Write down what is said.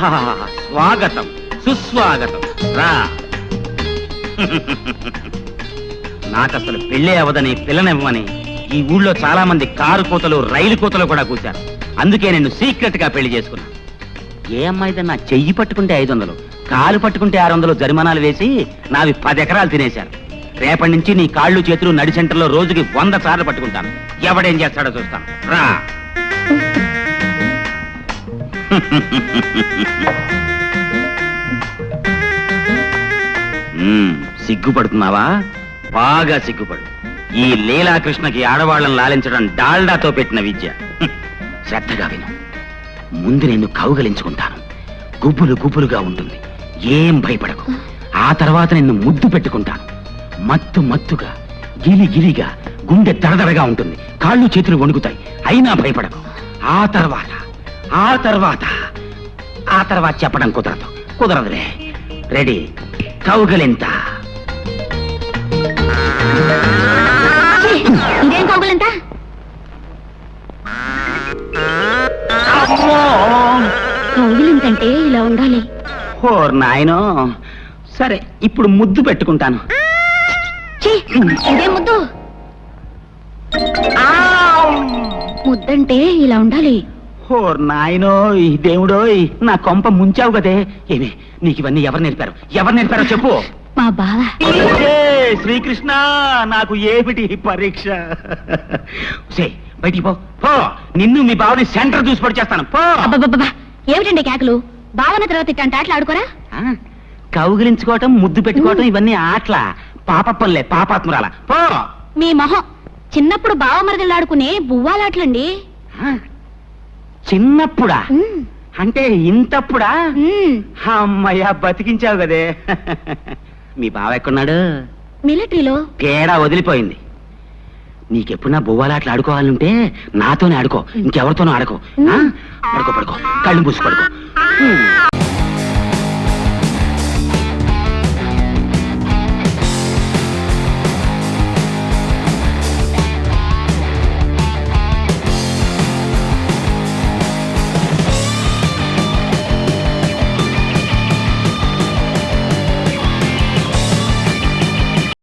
స్వాగతం సుస్వాగతం రా. నాకసలు పెళ్ళే అవదని పిల్లనివ్వమని ఈ ఊళ్ళో చాలా మంది కారు కోతలు రైలు కోతలు కూడా కూర్చారు. అందుకే నేను సీక్రెట్ గా పెళ్లి చేసుకున్నా. ఏ అమ్మాయితో నా చెయ్యి పట్టుకుంటే 500, కాలు పట్టుకుంటే 600 జరిమానాలు వేసి నావి 10 ఎకరాలు తినేశారు. రేపటి నుంచి నీ కాళ్ళు చేతులు నడి సెంటర్లో రోజుకి 100 సార్లు పట్టుకుంటాను. ఎవడేం చేస్తాడో చూస్తాను రా. సిగ్గుపడుతున్నావా? బాగా సిగ్గుపడు. ఈ లీలాకృష్ణకి ఆడవాళ్ళని లాలించడం డాల్డాతో పెట్టిన విద్య. శ్రద్ధగా విను. ముందు నిన్ను కౌగలించుకుంటాను. గుబులు గుబులుగా ఉంటుంది, ఏం భయపడకు. ఆ తర్వాత నిన్ను ముద్దు పెట్టుకుంటాను. మత్తు మత్తుగా, గిలి గిలిగా, గుండె దడదడగా ఉంటుంది. కాళ్ళు చేతులు వణుకుతాయి, అయినా భయపడకు. ఆ తర్వాత చెప్పడం కుదరదులే. రెడీ? కౌగలింత. ఇదేం కౌగలింత? కౌగిలింతంటే ఇలా ఉండాలి. ఓర్ నాయనో. సరే, ఇప్పుడు ముద్దు పెట్టుకుంటాను. ఇదే ముద్దు? ముద్దంటే ఇలా ఉండాలి. ఓర్ నాయనో, ఈ దేవుడో, నా కొంప ముంచావు కదే. ఏమి నీకు ఇవన్నీ ఎవరు నేర్పారో చెప్పు. మా బావ. శ్రీకృష్ణ, నాకు ఏమిటి పరీక్ష? బయటికి పో. నిన్ను మీ బావని సెంటర్ చూసి పడి చేస్తాను. పో. ఏమిటండి కేకలు? బావన తర్వాత ఇట్టంటే ఆటలు ఆడుకోరా? కౌగిలించుకోవటం, ముద్దు పెట్టుకోవటం ఇవన్నీ ఆటల. పాపప్పలే, పాపాత్మురాల. పో. మీ మొహం. చిన్నప్పుడు బావ మరదలు ఆడుకునే బువ్వాలాటలండి. చిన్నప్పుడా? అంటే ఇంతప్పుడా? అమ్మయ్యా, బతికించావు కదే. మీ బావ ఎక్కడున్నాడు? మిలిటరీలో. తేడా వదిలిపోయింది. నీకెప్పుడు నా బొవ్వాలాట్లు ఆడుకోవాలంటే నాతోనే ఆడుకో, ఇంకెవరితోనూ ఆడుకో. పడుకో, కళ్ళు మూసి పడుకో.